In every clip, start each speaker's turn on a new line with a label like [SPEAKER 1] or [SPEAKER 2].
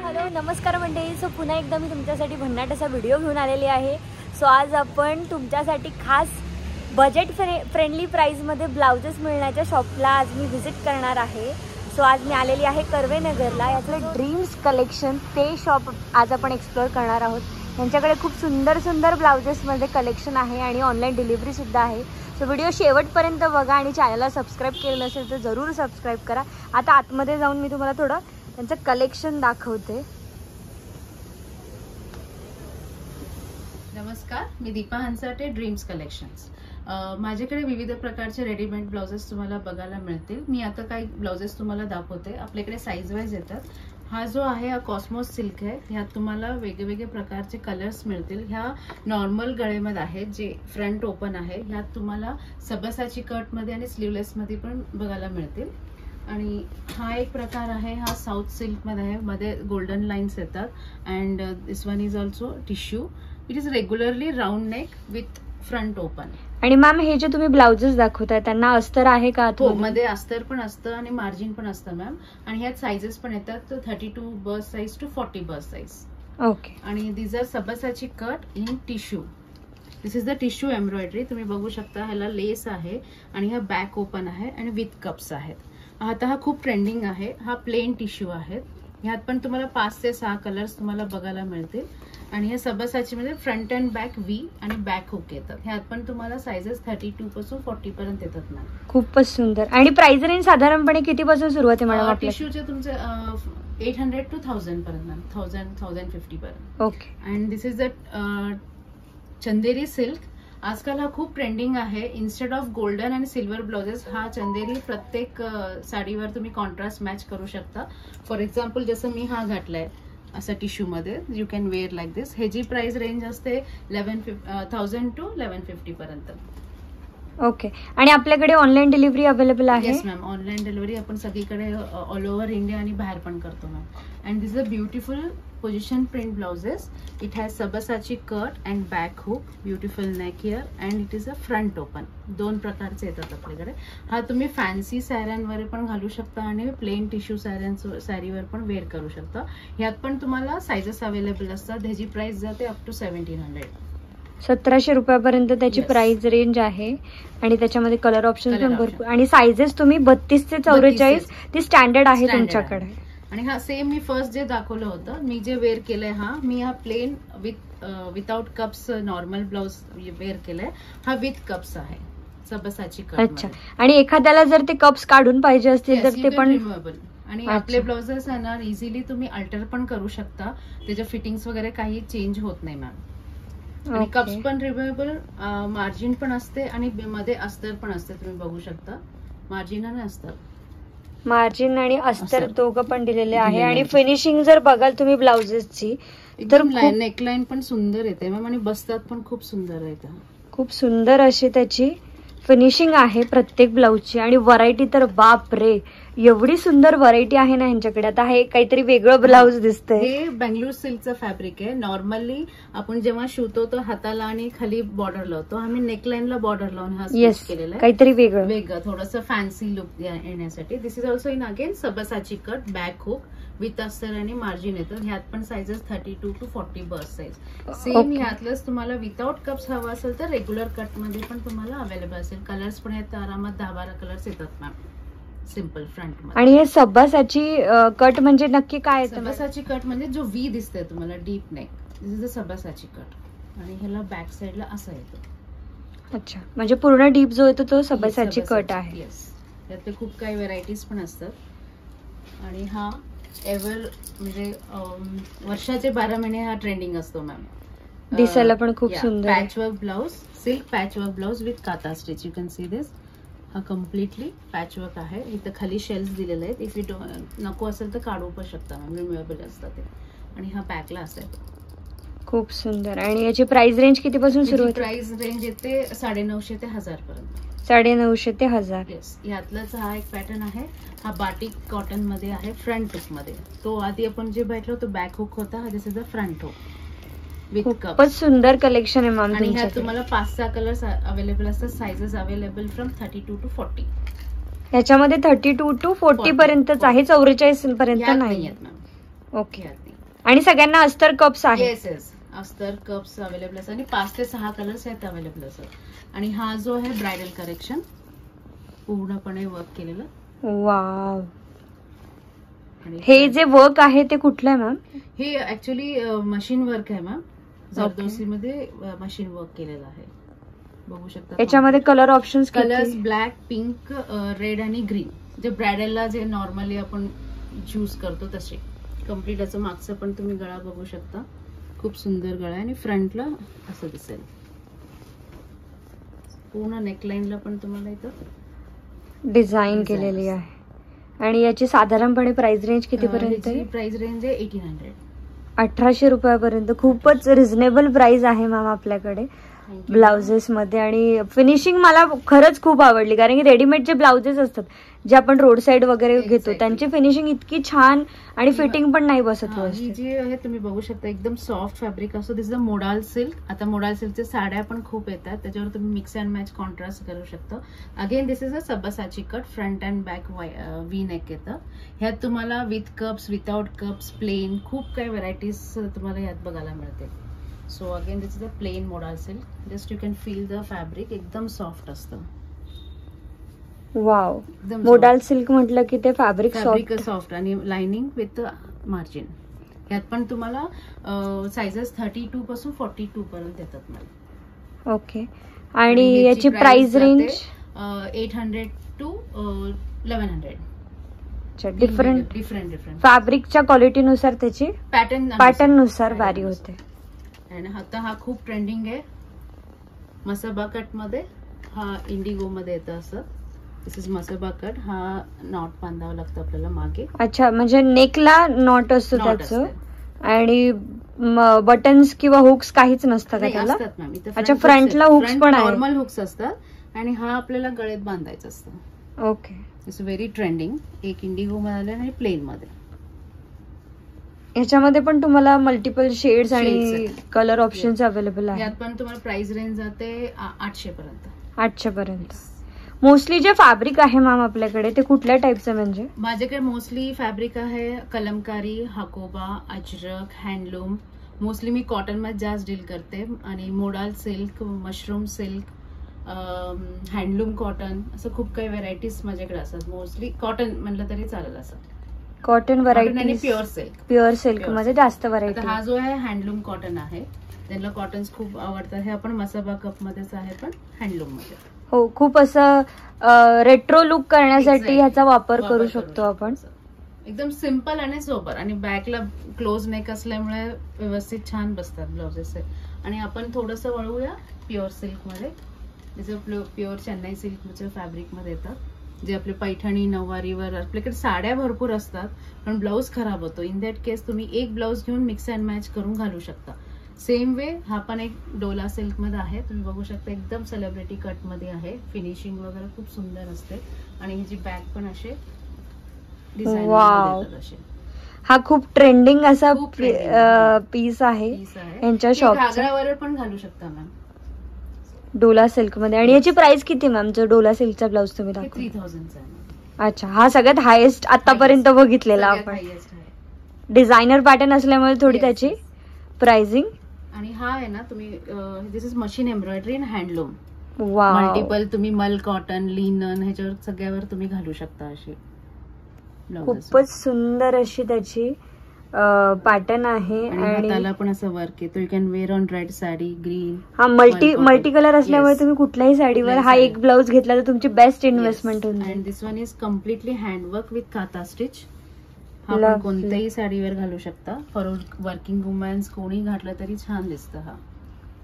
[SPEAKER 1] Hello नमस्कार मंडळी. So पुन्हा एकदा मी तुमच्यासाठी भन्नाट असा व्हिडिओ घेऊन आलेली आहे. सो आज आपण तुमच्यासाठी खास बजेट फ्रेंडली प्राईजमध्ये ब्लाउजेस मिळण्याच्या शॉपला आज मी व्हिजिट करणार आहे. सो आज मी आलेली आहे कर्वेनगरला. यातलं ड्रीम्स कलेक्शन ते शॉप आज आपण एक्सप्लोअर करणार आहोत. यांच्याकडे खूप सुंदर सुंदर ब्लाउजेसमध्ये कलेक्शन आहे आणि ऑनलाईन डिलिव्हरीसुद्धा आहे. सो व्हिडिओ शेवटपर्यंत बघा आणि चॅनलला सबस्क्राईब केलं नसेल तर जरूर सबस्क्राईब करा. आता आतमध्ये जाऊन मी तुम्हाला थोडं त्यांचं कलेक्शन दाखवते.
[SPEAKER 2] नमस्कार, मी दीपा हंसाटे, ड्रीम्स कलेक्शन्स. माझ्याकडे विविध प्रकारचे रेडीमेड ब्लाउजेस तुम्हाला बघायला मिळतील. मी आता काही ब्लाउजेस तुम्हाला दाखवते. आपल्याकडे साईज वाईज येतात. हा जो आहे हा कॉस्मोस सिल्क आहे. ह्यात तुम्हाला वेगवेगळे प्रकारचे कलर्स मिळतील. ह्या नॉर्मल गळेमध्ये आहेत जे फ्रंट ओपन आहे. ह्यात तुम्हाला सबसाची कटमध्ये आणि स्लीवलेसमध्ये पण बघायला मिळतील. आणि हा एक प्रकार आहे, हा साऊथ सिल्कमध्ये आहे. मध्ये गोल्डन लाईन्स येतात. And this one is also tissue. It is regularly round neck with front open.
[SPEAKER 1] आणि मॅम हे जे तुम्ही ब्लाउजेस दाखवताय त्यांना अस्तर आहे का?
[SPEAKER 2] हो, मध्ये अस्तर पण असतं आणि मार्जिन पण असतं मॅम. आणि ह्यात साइजेस पण येतात 32 burst size to 40 burst size.
[SPEAKER 1] Okay. आणि
[SPEAKER 2] this are Sabyasachi cut in tissue. This is the tissue embroidery. तुम्ही बघू शकता ह्याला लेस आहे आणि हा बॅक ओपन आहे आणि विथ कप्स आहेत. आता हा खूप ट्रेंडिंग आहे. हा प्लेन टिश्यू आहे. ह्यात पण तुम्हाला 5 ते 6 कलर्स तुम्हाला बघायला मिळतील. आणि ह्या सबसाची मध्ये फ्रंट अँड बॅक व्ही आणि बॅक हुक येतात. ह्यात पण तुम्हाला साइजेस 32 पासून 40 पर्यंत येतात ना.
[SPEAKER 1] खूपच सुंदर. आणि प्राइस रेंज साधारणपणे किती पासून सुरुवात आहे मॅडम?
[SPEAKER 2] टिश्यूचे तुमचे 800 to 1000 पर्यंत मॅम. 1050 पर्यंत.
[SPEAKER 1] Okay.
[SPEAKER 2] And this is the Chanderi silk. आजकाल हा खूप ट्रेंडिंग आहे. इन्स्टेड ऑफ गोल्डन आणि सिल्वर ब्लाउजेस हा चंदेरी प्रत्येक साडीवर तुम्ही कॉन्ट्रास्ट मॅच करू शकता. फॉर एक्झाम्पल जसं मी हा घातलाय असा टिश्यू मध्ये, यू कॅन वेअर लाईक दिस. ह्याची प्राइस रेंज असते 1000 to 1150 पर्यंत.
[SPEAKER 1] ओके. आणि आपल्याकडे ऑनलाईन डिलिव्हरी अवेलेबल आहे?
[SPEAKER 2] येस मॅम, ऑनलाईन डिलिव्हरी आपण सगळीकडे ऑल ओव्हर इंडिया आणि बाहेर पण करतो ma'am. And this is a beautiful position print blouses. It has Sabyasachi cut and back hook, beautiful neck here and it is a front open. 2 प्रकारचे येतात आपल्याकडे. हा तुम्ही फॅन्सी साड्यांवर पण घालू शकता आणि प्लेन टिश्यू साडीवर पण वेअर करू शकता. ह्यात पण तुम्हाला साइजेस अवेलेबल असतात. ह्याची प्राइस जाते अप टू 1700.
[SPEAKER 1] 1700 रुपयापर्यंत त्याची प्राइस रेंज आहे. आणि त्याच्यामध्ये कलर ऑप्शन पण भरपूर. आणि साइजेस तुम्ही 32 ते 44 ती स्टँडर्ड आहे तुमच्याकडे.
[SPEAKER 2] आणि हा सेम मी फर्स्ट जे दाखवलं होतं, मी जे वेअर केलंय मी हा plain without cups normal blouse wear केलाय. हा विथ कप्स आहे, सबसाची कट.
[SPEAKER 1] अच्छा. आणि एखाद्याला जर ते कप्स काढून पाहिजे असतील तर ते पण
[SPEAKER 2] रिमुवेबल. आणि आपले ब्लाउजेस आहे ना इझिली तुम्ही अल्टर पण करू शकता. त्याच्या फिटिंग्स वगैरे काही चेंज होत नाही मॅम. आणि कप्स पण रिमुवेबल, मार्जिन पण असते आणि मध्ये अस्तर पण असते. तुम्ही बघू शकता मार्जिन आणि अस्तर.
[SPEAKER 1] मार्जिन आणि अस्तर दोघं पण दिलेले आहे. आणि फिनिशिंग जर बघाल तुम्ही ब्लाउजेसची तर
[SPEAKER 2] नेकलाईन पण सुंदर येते मॅम आणि बसतात पण खूप सुंदर येते.
[SPEAKER 1] खूप सुंदर अशी त्याची फिनिशिंग आहे प्रत्येक ब्लाउजची. आणि व्हरायटी तर बाप रे, एवढी सुंदर व्हरायटी आहे ना यांच्याकडे. आता हे काहीतरी वेगळं ब्लाउज दिसतंय.
[SPEAKER 2] हे बेंगळूर सिल्कचं फॅब्रिक आहे. नॉर्मली आपण जेव्हा शिवतो तो हाताला आणि खाली बॉर्डर लावतो. आम्ही नेकलाईनला बॉर्डर लावून हा स्टिच केलेला आहे.
[SPEAKER 1] काहीतरी वेगळं
[SPEAKER 2] थोडंसं फॅन्सी लुक येण्यासाठी. This is also in again Sabyasachi cut, back hook with अस्तर आणि मार्जिन येतं. ह्यात पण sizes 32 to 40 burst size. Same ह्यातलंच तुम्हाला विथआउट कप्स हवा असेल तर रेग्युलर कट मध्ये पण तुम्हाला अवेलेबल असेल. कलर्स पण येतात आरामात. 10-12 कलर्स येतात मॅम सिम्पल फ्रंट मध्ये.
[SPEAKER 1] आणि हे सबसाची कट म्हणजे नक्की काय?
[SPEAKER 2] सबसाची कट म्हणजे जो व्ही दिसतंय तुम्हाला deep neck, this is the Sabyasachi cut. आणि ह्याला बॅक साइडला असं येतं.
[SPEAKER 1] अच्छा, म्हणजे पूर्ण डीप जो येतो तो सबसाची कट आहे.
[SPEAKER 2] येस. त्यातले खूप काही व्हरायटीज पण असतात. आणि हा म्हणजे वर्षाचे 12 महिने हा ट्रेंडिंग असतो मॅम.
[SPEAKER 1] दिसायला पण खूप सुंदर.
[SPEAKER 2] Patchwork blouse, silk patchwork blouse with kantha stitch. You can see this. हा कम्प्लिटली पॅचवर्क आहे. इथं खाली शेल्स दिलेले आहेत. इफ यू नको असेल तर काढू पण शकता मॅम, रिमुवेबल असतात ते. आणि हा बॅकला असेल. खूप
[SPEAKER 1] सुंदर. आणि याची प्राइस रेंज किती पासून सुरू होते?
[SPEAKER 2] प्राइस रेंज येते 950 ते 1000 पर्यंत.
[SPEAKER 1] 950 ते 1000.
[SPEAKER 2] येस. यातलाच हा एक पॅटर्न आहे. हा बाटिक कॉटन मध्ये आहे, फ्रंट हुक मध्ये. तो आधी आपण जे भेटलो तो बॅक हुक होता. हा this is the front hook with cup.
[SPEAKER 1] खूपच सुंदर कलेक्शन आहे मॅम.
[SPEAKER 2] आणि ह्यात तुम्हाला 5-6 कलर्स अवेलेबल असतात. Sizes available from 32 to 40.
[SPEAKER 1] याच्यामध्ये 32 to 40 पर्यंतच आहे, 44 पर्यंत नाही.
[SPEAKER 2] ओके.
[SPEAKER 1] आणि सगळ्यांना अस्तर कप्स आहेत.
[SPEAKER 2] येस येस, अस्तर कप्स अवेलेबल असतात आणि 5 ते 6 कलर्स आहेत अवेलेबल असतात. आणि हा जो आहे ब्रायडल कलेक्शन पूर्णपणे वर्क केलेलं.
[SPEAKER 1] वाव, हे जे वर्क आहे ते कुठलं आहे मॅम?
[SPEAKER 2] हे ऍक्च्युली मशीन वर्क आहे मॅम. जरदोसी मध्ये मशीन वर्क केलेलं आहे, बघू शकता.
[SPEAKER 1] याच्यामध्ये colour options
[SPEAKER 2] colours black, pink, red आणि ग्रीन, जे ब्रायडलला जे नॉर्मली आपण चूज करतो तसे. कम्प्लीट असं मागचं पण तुम्ही गळा बघू शकता, खूप सुंदर गळा आहे. आणि फ्रंटला असं दिसेल, पूर्ण नेकलाईनला पण तुम्हाला इथं
[SPEAKER 1] डिझाईन केलेली आहे. आणि याची साधारणपणे प्राइस रेंज कितीपर्यंत आहे?
[SPEAKER 2] प्राइस रेंज आहे 1800,
[SPEAKER 1] 1800 रुपयापर्यंत. खूपच रिझनेबल प्राइस आहे मॅम आपल्याकडे ब्लाउजेस मध्ये. आणि फिनिशिंग मला खरंच खूप आवडली, कारण की रेडीमेड जे ब्लाउजेस असतात जे आपण रोड साइड वगैरे घेतो त्यांची फिनिशिंग इतकी छान आणि फिटिंग पण नाही बसत.
[SPEAKER 2] ही जी आहे तुम्ही बघू शकता, एकदम सॉफ्ट फॅब्रिक असतो. दिस इज मोडाल सिल्क. आता मोडाल सिल्कचे साड्या पण खूप येतात, त्याच्यावर तुम्ही मिक्स अँड मॅच कॉन्ट्रास्ट करू शकता. Again this is a Sabyasachi cut, front and back V neck येतं. ह्यात तुम्हाला with cups, without cups, plain, खूप काही व्हरायटीज तुम्हाला ह्यात बघायला मिळते. So again this is a plain modal silk. Just you can feel the fabric, एकदम सॉफ्ट असतं.
[SPEAKER 1] वाव, मोडाल सिल्क म्हटलं की ते फॅब्रिक
[SPEAKER 2] सॉफ्ट आणि लाइनिंग विथ मार्जिन. यात पण तुम्हाला साइजेस 32 पासून 42 पर्यंत येतात मला.
[SPEAKER 1] ओके. आणि याची प्राइस रेंज
[SPEAKER 2] 800 टू 1100.
[SPEAKER 1] डिफरंट फॅब्रिकच्या क्वालिटीनुसार त्याची पॅटर्न नुसार व्हॅरी होते.
[SPEAKER 2] आणि आता हा खूप ट्रेंडिंग आहे मसाबा कट मध्ये. हा इंडिगो मध्ये येतं असं. दिस इज मसाबा कट. हा नॉट बांधावं लागतं आपल्याला मागे.
[SPEAKER 1] अच्छा, म्हणजे नेकला नॉट असतो त्याचं. आणि बटन्स किंवा हुक्स काहीच नसतं का त्याला? अच्छा, फ्रंटला हुक्स पण आहे.
[SPEAKER 2] नॉर्मल हुक्स असतात आणि हा आपल्याला गळ्यात बांधायचं असतं.
[SPEAKER 1] ओके.
[SPEAKER 2] It's very trending. एक इंडिगो मध्ये आणि प्लेन मध्ये.
[SPEAKER 1] ह्याच्यामध्ये पण तुम्हाला मल्टिपल शेड्स आणि कलर ऑप्शन्स अवेलेबल आहेत.
[SPEAKER 2] यात पण तुम्हाला प्राइस रेंज जाते 800 पर्यंत.
[SPEAKER 1] 800 पर्यंत. मोस्टली जे फॅब्रिक आहे मॅम आपल्याकडे ते कुठल्या टाईपचं? म्हणजे
[SPEAKER 2] माझ्याकडे मोस्टली फॅब्रिक आहे कलमकारी, हाकोबा, अजरक, हँडलूम. मोस्टली मी कॉटन मध्ये जास्त डील करते. आणि modal silk, mushroom silk, handloom cotton, असं खूप काही व्हरायटीज माझ्याकडे असतात. मोस्टली कॉटन म्हणलं तरी चालेल. असं
[SPEAKER 1] कॉटन व्हरायटी
[SPEAKER 2] आणि प्युअर सिल्क
[SPEAKER 1] मध्ये जास्त व्हरायटी.
[SPEAKER 2] हा जो आहे हँडलूम कॉटन आहे, त्यांना कॉटन्स खूप आवडतात. हे आपण मसाबा कप मध्येच आहे पण हँडलूम मध्ये.
[SPEAKER 1] हो, खूप असं रेट्रो लुक करण्यासाठी ह्याचा वापर करू शकतो आपण.
[SPEAKER 2] एकदम सिम्पल आणि सोबर. आणि बॅकला क्लोज नेक असल्यामुळे व्यवस्थित छान बसतात ब्लाउजेस. आणि आपण थोडंसं वळूया प्युअर सिल्क मध्ये. जसं प्युअर चेन्नई सिल्कच्या फॅब्रिक मध्ये येतात, जे आपले पैठणी, नऊवारीवर आपल्याकडे साड्या भरपूर असतात पण ब्लाऊज खराब होतो. इन दॅट केस तुम्ही एक ब्लाऊज घेऊन मिक्स अँड मॅच करून घालू शकता. सेम वे हा पण एक डोला सिल्क मध्ये आहे. तुम्ही बघू शकता, एकदम सेलिब्रिटी कट मध्ये आहे. फिनिशिंग वगैरे खूप सुंदर असते. आणि ह्याची बॅक पण असे डिझाइन मध्ये असे.
[SPEAKER 1] हा खूप ट्रेंडिंग असा पीस आहे यांच्या शॉप.
[SPEAKER 2] घागरावर पण घालू शकता मॅम,
[SPEAKER 1] डोला सिल्क मध्ये. आणि याची प्राइस किती मॅम जो डोला सिल्कचा ब्लाऊज तुम्ही दाखवता?
[SPEAKER 2] 3000 आहे.
[SPEAKER 1] अच्छा, हा सगळ्यात हायेस्ट आतापर्यंत बघितलेला आपण. डिझायनर पॅटर्न असल्यामुळे थोडी त्याची प्राइसिंग.
[SPEAKER 2] आणि हा आहे ना, तुम्ही this is machine embroidery in handloom.
[SPEAKER 1] Wow.
[SPEAKER 2] Multiple तुम्ही मल कॉटन, लिनन ह्याच्यावर सगळ्यावर तुम्ही घालू शकता. अशी
[SPEAKER 1] खूपच सुंदर अशी त्याची पॅटर्न आहे.
[SPEAKER 2] आणि त्याला पण असं वर्क येतो. You can wear on red sari, green.
[SPEAKER 1] हा मल्टी कलर असल्यामुळे तुम्ही कुठल्याही साडीवर हा एक ब्लाऊज घेतला तर तुमची बेस्ट इन्व्हेस्टमेंट होईल.
[SPEAKER 2] And this one is completely handwork with kantha stitch. हा कोणत्याही साडीवर घालू शकता. फॉर वर्किंग वुमन्स कोणी घातलं तरी छान दिसतं. हा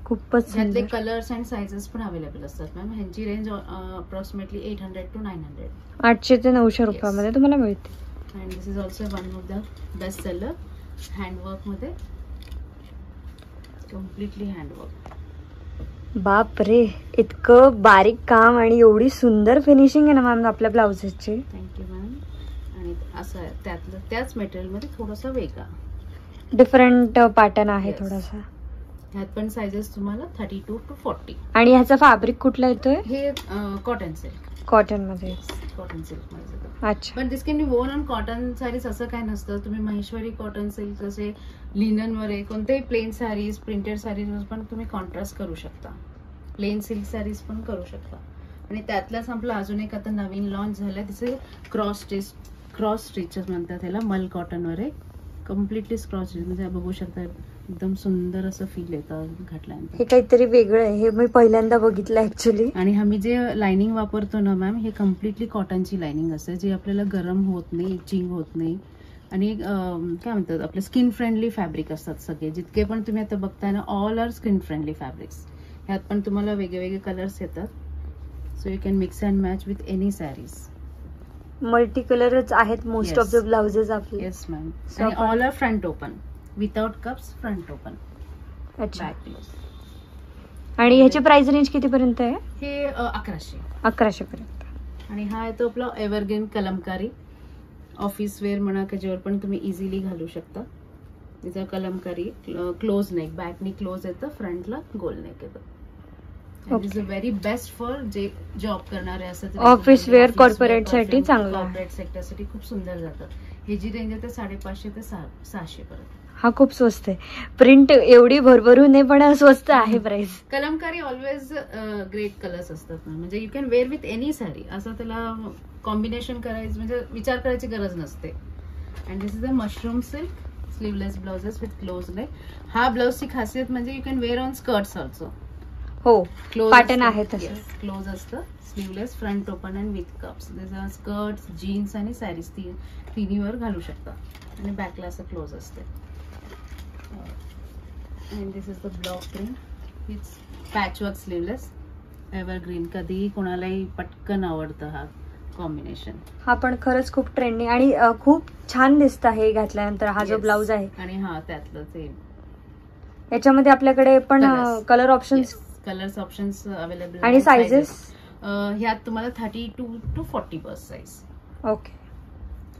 [SPEAKER 1] खूपच
[SPEAKER 2] ह्यातले कलर्स अँड साइजेस पण अवेलेबल असतात मॅम. ह्यांची रेंज अप्रॉक्सिमेटली 800 to 900.
[SPEAKER 1] 800 ते 900 रुपयामध्ये तुम्हाला मिळते.
[SPEAKER 2] And this is also one of the best seller handwork मध्ये. Completely handwork.
[SPEAKER 1] बाप रे, इतकं बारीक काम आणि एवढी सुंदर फिनिशिंग आहे ना मॅम आपल्या ब्लाउजेसची.
[SPEAKER 2] Thank you ma'am. आणि असं त्यातलं त्याच मटेरियल मध्ये थोडासा वेगळा
[SPEAKER 1] डिफरंट पॅटर्न आहे थोडासा.
[SPEAKER 2] ह्यात पण साइजेस तुम्हाला 32 to 40.
[SPEAKER 1] आणि ह्याचा फॅब्रिक कुठला येतोय?
[SPEAKER 2] हे कॉटन सिल्क.
[SPEAKER 1] कॉटन मध्ये.
[SPEAKER 2] कॉटन सिल्क मध्ये.
[SPEAKER 1] अच्छा.
[SPEAKER 2] पण दिस कॅन बी वोन ऑन कॉटन साडीज असं काय नसतं. तुम्ही महेश्वरी कॉटन सिल्क जसे लिनन वर कोणतेही प्लेन साडीज प्रिंटेड साडीज पण तुम्ही कॉन्ट्रास्ट करू शकता. प्लेन सिल्क साडीज पण करू शकता. आणि त्यातलाच आपलं अजून एक आता नवीन लॉन्च झालंय तिचे क्रॉस स्टिचेस म्हणतात त्याला. मल कॉटन वर आहे कम्प्लिटली क्रॉस स्टिच. म्हणजे बघू शकता एकदम सुंदर असं फील येतं घातल्यानंतर.
[SPEAKER 1] हे काहीतरी वेगळं आहे. हे मी पहिल्यांदा बघितलं ऍक्च्युली.
[SPEAKER 2] आणि आम्ही जे लाइनिंग वापरतो ना मॅम हे कम्प्लिटली कॉटनची लाइनिंग असते जी आपल्याला गरम होत नाही, इचिंग होत नाही. आणि काय म्हणतात आपले स्किन फ्रेंडली फॅब्रिक असतात सगळे. जितके पण तुम्ही आता बघताय ना all are skin friendly fabrics. ह्यात पण तुम्हाला वेगवेगळे कलर्स येतात. So you can mix and match with any sarees.
[SPEAKER 1] Multi कलरच आहेत मोस्ट ऑफ द ब्लाउजेस आपले.
[SPEAKER 2] Yes ma'am. आणि all are front open without cups, front open.
[SPEAKER 1] अच्छा. आणि ह्याची प्राइस रेंज किती पर्यंत आहे?
[SPEAKER 2] हे 1100.
[SPEAKER 1] 1100 पर्यंत.
[SPEAKER 2] आणि हा आहे तो आपला एव्हरग्रीन कलमकारी. ऑफिस वेअर म्हणा त्याच्यावर पण तुम्ही इझिली घालू शकता. तिचा कलमकारी क्लोज नेक, बॅकनी क्लोज येतं, फ्रंटला गोल नेक येतं. Is a very best for जे जॉब करणारे असतात.
[SPEAKER 1] ऑफिस वेअर कॉर्पोरेट साठी चांगलं.
[SPEAKER 2] कॉर्पोरेट सेक्टर साठी खूप सुंदर जातं. हे जी रेंज आहे 550 ते 600 पर्यंत.
[SPEAKER 1] हा खूप स्वस्त आहे. प्रिंट एवढी भरभरून आहे पण स्वस्त आहे price.
[SPEAKER 2] Kalamkari always great colours असतात. म्हणजे you can wear with any sari. असं त्याला कॉम्बिनेशन करायचं म्हणजे विचार करायची गरज नसते. And this is a mushroom silk sleeveless blouses with close neck. हा ब्लाउजची खासियत म्हणजे you can wear on skirts also.
[SPEAKER 1] हो, पॅटर्न आहे तसं.
[SPEAKER 2] क्लोज असतं, sleeveless, front open and with cups. त्याचा स्कर्ट्स, जीन्स आणि सॅरीज तिन्हीवर घालू शकता. आणि बॅकला असं क्लोज असते. And this is the block print. It's patchwork sleeveless evergreen. कधीही कोणालाही पटकन आवडतं हा कॉम्बिनेशन.
[SPEAKER 1] हा पण खरंच खूप ट्रेंडिंग आणि खूप छान दिसत आहे घातल्यानंतर. हा जो ब्लाउज आहे
[SPEAKER 2] आणि हा त्यातलं ते
[SPEAKER 1] याच्यामध्ये आपल्याकडे पण कलर ऑप्शन्स अवेलेबल आणि साइजेस
[SPEAKER 2] ह्यात तुम्हाला 32 to 40 बस साइज.
[SPEAKER 1] ओके.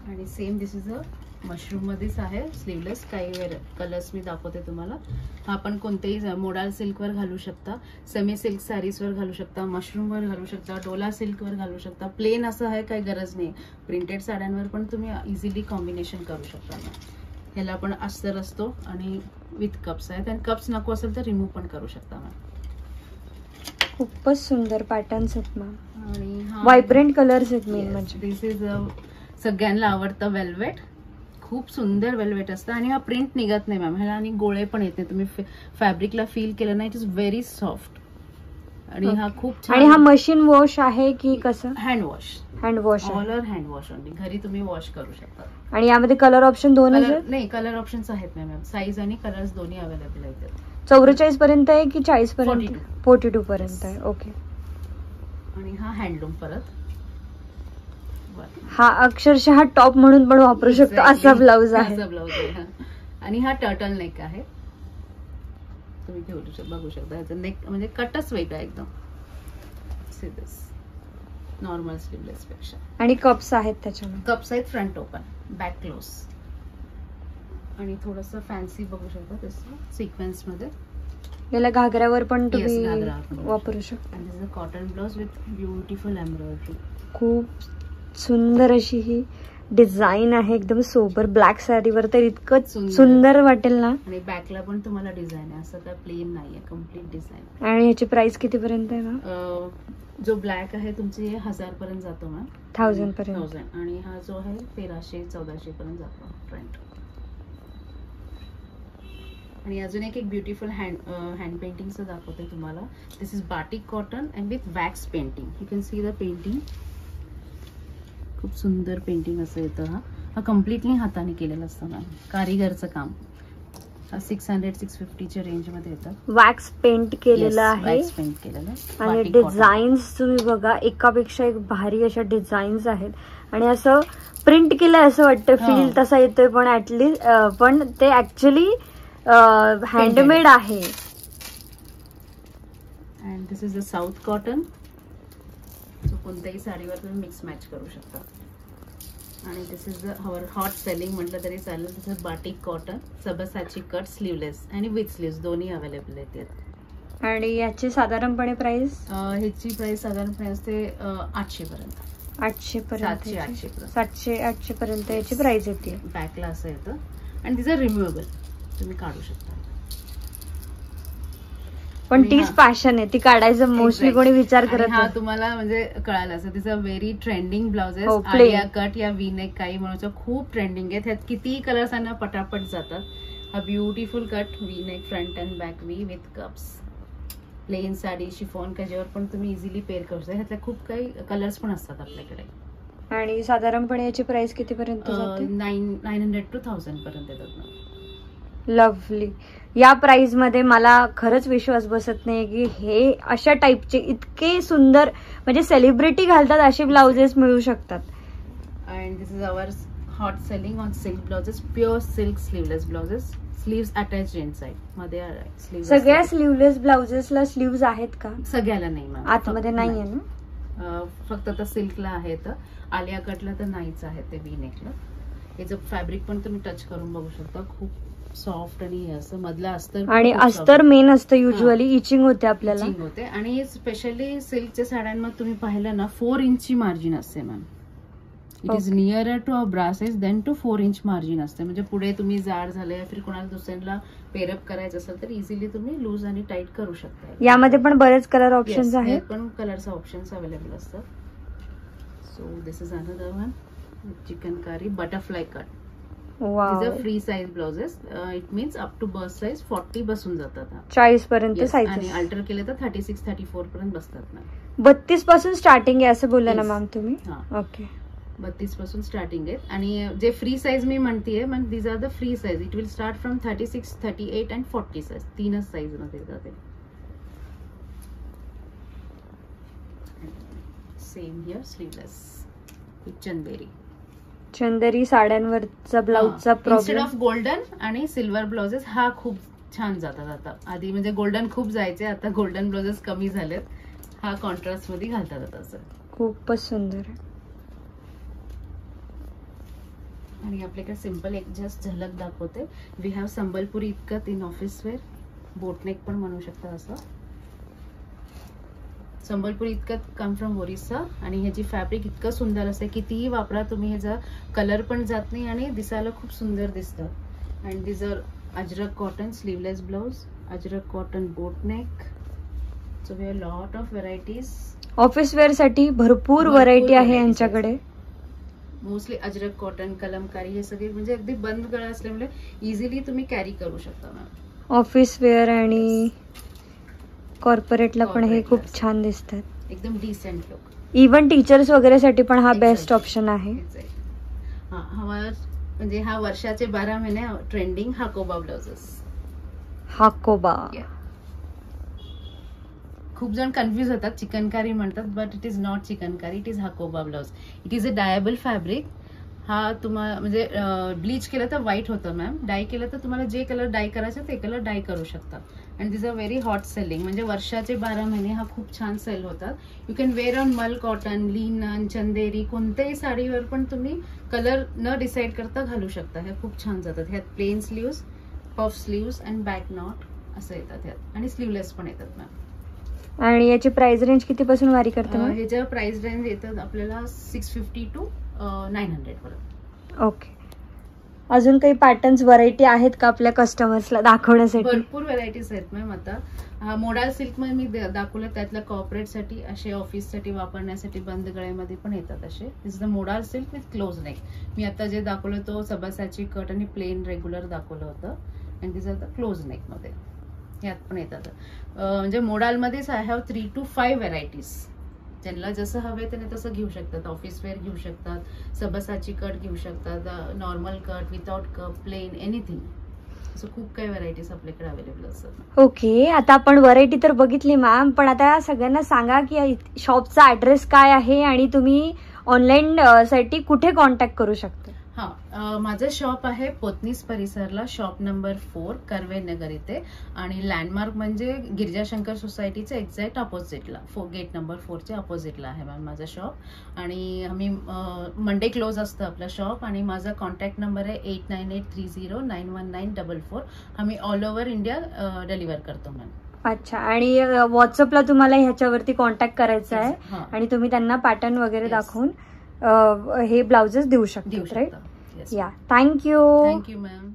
[SPEAKER 2] आणि same this is a mushroom मध्येच आहे स्लीवलेस. काही कलर्स मी दाखवते तुम्हाला. हा पण कोणतेही मोडाल सिल्कवर घालू शकता, सेमी सिल्क सॅरीजवर घालू शकता, मशरूमवर घालू शकता, डोला सिल्कवर घालू शकता. प्लेन असं आहे काही गरज नाही. प्रिंटेड साड्यांवर पण तुम्ही इझिली कॉम्बिनेशन करू शकता. ह्याला पण अस्तर असतो आणि विथ कप्स आहेत. आणि कप्स नको असेल तर रिमूव्ह पण करू शकता मॅम.
[SPEAKER 1] खूपच सुंदर पॅटर्न्स आहेत मॅम.
[SPEAKER 2] आणि
[SPEAKER 1] व्हायब्रंट कलर्स आहेत मेन म्हणजे.
[SPEAKER 2] दिस इज सगळ्यांना आवडतं वेल्वेट. खूप सुंदर वेल्वेट असतं आणि हा प्रिंट निघत नाही मॅम. ह्याला आणि गोळे पण येत नाही. तुम्ही फॅब्रिकला फील केलं ना, इट इज व्हेरी सॉफ्ट. आणि हा खूप छान.
[SPEAKER 1] आणि हा मशीन वॉश आहे की कसं?
[SPEAKER 2] Hand wash.
[SPEAKER 1] Hand wash.
[SPEAKER 2] All over hand wash only. घरी तुम्ही वॉश करू शकता.
[SPEAKER 1] आणि यामध्ये कलर ऑप्शन दोन आहेत?
[SPEAKER 2] नाही, कलर ऑप्शन्स आहेत ना मॅम. साईज आणि कलर्स दोन्ही अवेलेबल आहेत.
[SPEAKER 1] 44 पर्यंत आहे की 40 पर्यंत? 42 पर्यंत आहे. ओके.
[SPEAKER 2] आणि हा हँडलूम परत.
[SPEAKER 1] हा अक्षरशः टॉप म्हणून पण वापरू शकतो असा ब्लाउज आहे.
[SPEAKER 2] आणि हा टर्टल नेक आहे. तुम्ही घेऊ बघू शकता. ह्याचा नेक म्हणजे कटच वेगळा एकदम. नॉर्मल स्लीवलेस पेक्षा.
[SPEAKER 1] आणि कप्स आहेत त्याच्यामध्ये?
[SPEAKER 2] कप्स आहेत फ्रंट ओपन, बॅक क्लोज. आणि थोडस फॅन्सी बघू शकता तसं सिक्वेन्स मध्ये.
[SPEAKER 1] याला घागऱ्यावर पण तुम्ही वापरू शकता.
[SPEAKER 2] आणि this is a cotton blouse with beautiful embroidery.
[SPEAKER 1] खूप सुंदर अशी ही डिझाईन आहे. एकदम सोबर ब्लॅक साडीवर तर इतकं सुंदर वाटेल ना.
[SPEAKER 2] आणि बॅकला पण तुम्हाला डिझाईन आहे. असं काय प्लेन नाहीये, कम्प्लीट डिझाईन.
[SPEAKER 1] आणि ह्याची प्राइस किती पर्यंत आहे मॅम?
[SPEAKER 2] जो ब्लॅक आहे तुमची 1000 पर्यंत जातो मॅम.
[SPEAKER 1] 1000 पर्यंत.
[SPEAKER 2] 1000. आणि हा जो आहे 1300-1400 पर्यंत जातो फ्रंट. आणि अजून एक ब्युटिफुल हँड पेंटिंगचं दाखवते तुम्हाला. This is batik cotton and with wax painting. You can see the painting. खूप सुंदर पेंटिंग असं येतं. हा कम्प्लिटली हाताने केलेलं असतं मॅम. कारिगरचं काम. हा 600-650च्या रेंज मध्ये येतात.
[SPEAKER 1] वॅक्स पेंट केलेलं आहे.
[SPEAKER 2] वॅक्स पेंट केलेलं.
[SPEAKER 1] आणि डिझाईन्स तुम्ही बघा, एकापेक्षा एक भारी अशा डिझाईन्स आहेत. आणि असं प्रिंट केलंय असं वाटतं, फील तसा येतोय. पण ऍटलीस्ट पण ते ऍक्च्युली हँडमेड आहे.
[SPEAKER 2] And this is the south cotton. कोणत्याही साडीवर तुम्ही मिक्स मॅच करू शकता. आणि this is our hot selling म्हटलं तरी चालेल. This is batik cotton, Sabyasachi cut, sleeveless आणि विथ स्लीव्स दोन्ही अवेलेबल आहेत.
[SPEAKER 1] आणि याची साधारणपणे प्राइस?
[SPEAKER 2] ह्याची प्राइस साधारणपणे असते 800 पर्यंत.
[SPEAKER 1] 800 पर्यंत
[SPEAKER 2] 700-800
[SPEAKER 1] पर्यंत याची प्राइस येते.
[SPEAKER 2] बॅकला असं येतं आणि तिचं रिम्युएबल तुम्ही काढू शकता.
[SPEAKER 1] पण तीच फॅशन आहे, ती काढायचं मोस्टली कोणी विचार करत
[SPEAKER 2] नाही. तुम्हाला म्हणजे कळालं असं तिचं very trending blouses.
[SPEAKER 1] Plain
[SPEAKER 2] cut या वी नेक काही म्हणून खूप ट्रेंडिंग आहे. त्यात कितीही कलर्स यांना पटापट जातात. हा beautiful cut V neck front and back V with cups. Plain sari chiffon कशावर पण तुम्ही इझिली पेअर करू शकता. ह्यातल्या खूप काही कलर्स पण असतात आपल्याकडे.
[SPEAKER 1] आणि साधारणपणे याची प्राइस किती पर्यंत जाते?
[SPEAKER 2] 900 to 1000 पर्यंत येतात.
[SPEAKER 1] लवली. या प्राइस मध्ये मला खरंच विश्वास बसत नाही की हे अशा टाइपचे इतके सुंदर म्हणजे सेलिब्रिटी घालतात असे ब्लाउजेस मिळू शकतात.
[SPEAKER 2] And this is our hot selling on silk blouses. Pure silk sleeveless blouses. Sleeves attached inside मध्ये.
[SPEAKER 1] सगळ्या स्लीवलेस ब्लाउजेसला स्लीव्स आहेत का?
[SPEAKER 2] सगळ्याला नाही मॅम.
[SPEAKER 1] आतमध्ये नाहीये ना?
[SPEAKER 2] फक्त आता सिल्कला आहे. तर आलिया कटला तर नाहीच आहे ते वी नेकला. याचं फॅब्रिक पण तुम्ही टच करून बघू शकता. खूप सॉफ्ट आणि असं मधला अस्तर. आणि
[SPEAKER 1] अस्तर मेन असतं युजली. इचिंग होते आपल्याला.
[SPEAKER 2] इचिंग होते. आणि स्पेशली सिल्कच्या साड्यांमध्ये तुम्ही पाहिलं ना 4 इंचची मार्जिन असते ma'am. It is nearer to a brasses than to 4 inch margin असते. म्हणजे पुढे तुम्ही जाड झाले या फिर कोणाला दुसऱ्यांना पेरअप करायचं असेल तर इझिली तुम्ही लूज आणि टाईट करू शकता.
[SPEAKER 1] यामध्ये पण बरेच कलर ऑप्शन्स आहेत.
[SPEAKER 2] पण कलर्स ऑप्शन्स अवेलेबल असतात. So this is another one chikankari butterfly cut. Free size blouses. It means up to bust size 40 बसून जातात.
[SPEAKER 1] 40 पर्यंत साइज.
[SPEAKER 2] आणि अल्टर केले तर 36-34 पर्यंत बसतात ना.
[SPEAKER 1] 32 पासून स्टार्टिंग आहे असं बोलला ना मॅम तुम्ही? ओके.
[SPEAKER 2] 32 पासून स्टार्टिंग आहेत. आणि जे फ्री साइज मी म्हणतेय मग these are the free size. It will start from 36, 38 and 40 size. 3च साइज मध्ये जाते. Same here sleeveless with Chanderi
[SPEAKER 1] साड्यांवरचा ब्लाउजचा प्रॉब्लेम.
[SPEAKER 2] इन्स्टेड ऑफ गोल्डन आणि सिल्वर ब्लाउजेस हा खूप छान जातात आता. आधी म्हणजे गोल्डन खूप जायचे, आता गोल्डन ब्लाउजेस कमी झालेत. हा कॉन्ट्रास्ट मध्ये घालतात आता असं. खूपच
[SPEAKER 1] सुंदर आहे.
[SPEAKER 2] आणि आपल्याकडे सिंपल एक जस्ट झलक दाखवते. वी हॅव संबलपुरी इतकं इन ऑफिस वेअर. बोटनेक पण म्हणू शकता असं. संबलपुरी इतकं कम फ्रॉम ओरिसा. आणि ह्याची फॅब्रिक इतकं सुंदर असते. कितीही वापरा तुम्ही ह्याचा कलर पण जात नाही आणि दिसायला खूप सुंदर दिसतं. And this are Ajrak cotton sleeveless blouse. Ajrak cotton boatneck. So we have lot of varieties.
[SPEAKER 1] Office wear साठी भरपूर व्हरायटी आहे यांच्याकडे.
[SPEAKER 2] मोस्टली अजरक कॉटन कलमकारी हे सगळे म्हणजे अगदी बंद गळा असल्यामुळे इझिली तुम्ही कॅरी करू शकता मॅम.
[SPEAKER 1] ऑफिस वेअर आणि कॉर्पोरेटला पण हे खूप छान दिसतात.
[SPEAKER 2] एकदम डिसेंट लुक.
[SPEAKER 1] इव्हन टीचर्स वगैरे साठी पण हा बेस्ट ऑप्शन आहे.
[SPEAKER 2] म्हणजे हा वर्षाचे 12 महिने ट्रेंडिंग हाकोबा ब्लाउजेस.
[SPEAKER 1] हाकोबा.
[SPEAKER 2] खूप जण कन्फ्युज होतात. चिकनकारी म्हणतात but it is not chikankari. It is hakoba blouse. It is a dyeable fabric. हा तुम्हाला म्हणजे ब्लीच केलं तर व्हाईट होतं मॅम. डाय केलं तर तुम्हाला जे कलर डाय करायचं ते कलर डाय करू शकता. And this a very hot selling. म्हणजे वर्षाचे 12 महिने हा खूप छान सेल होतात. यू कॅन वेअर ऑन मल कॉटन, लिनन, चंदेरी कोणत्याही साडीवर पण तुम्ही कलर न डिसाईड करता घालू शकता. हे खूप छान जातात. ह्यात plain sleeves, puff sleeves and back knot असं येतात ह्यात. आणि स्लीवलेस पण येतात मॅम.
[SPEAKER 1] आणि याची प्राइस रेंज किती पासून वारी करते?
[SPEAKER 2] ह्याच्या प्राइस रेंज येतात आपल्याला 650 to 900 पर्यंत.
[SPEAKER 1] ओके. अजून काही पॅटर्न्स व्हरायटी आहेत का आपल्या कस्टमर्सला दाखवण्यासाठी?
[SPEAKER 2] भरपूर व्हरायटीज आहेत मॅम. आता मोडाल सिल्क मध्ये मी दाखवलं त्यातल्या कॉर्पोरेट साठी असे ऑफिस साठी वापरण्यासाठी बंद गळ्यामध्ये पण येतात असे. This the modal silk with close neck. मी आता जे दाखवलं तो सबसाची कट आणि प्लेन रेग्युलर दाखवलं होतं. And this are the close neck मध्ये यात पण येतात. म्हणजे मोडालमध्येच आय हॅव 3 to 5 व्हरायटीज. ज्यांना जसं हवे त्याने तसं घेऊ शकतात. ऑफिस वेअर घेऊ शकतात, सबसाची कट घेऊ शकतात, normal cut without cup, plain, anything. असं खूप काही व्हरायटीज आपल्याकडे अवेलेबल असतात.
[SPEAKER 1] ओके. आता आपण व्हरायटी तर बघितली मॅम, पण आता सगळ्यांना सांगा की शॉपचा ऍड्रेस काय आहे आणि तुम्ही ऑनलाईन साठी कुठे कॉन्टॅक्ट करू शकता?
[SPEAKER 2] हा, माझं शॉप आहे पोतनीस परिसरला, शॉप नंबर 4 कर्वे नगर इथे. आणि लँडमार्क म्हणजे गिरिजाशंकर सोसायटीच्या एक्झॅक्ट अपोजिटला, गेट नंबर 4च्या अपोजिटला आहे मॅम माझं शॉप. आणि आम्ही मंडे क्लोज असतं आपलं शॉप. आणि माझा कॉन्टॅक्ट नंबर आहे 8983091944. आम्ही ऑल ओव्हर इंडिया डिलिव्हर करतो मॅम.
[SPEAKER 1] अच्छा, आणि व्हॉट्सअपला तुम्हाला ह्याच्यावरती कॉन्टॅक्ट करायचा आहे
[SPEAKER 2] हा.
[SPEAKER 1] आणि तुम्ही त्यांना पॅटर्न वगैरे
[SPEAKER 2] Yes.
[SPEAKER 1] दाखवून हे ब्लाउजेस देऊ शकता, राईट?
[SPEAKER 2] Yes.
[SPEAKER 1] या, थँक्यू.
[SPEAKER 2] Thank you ma'am.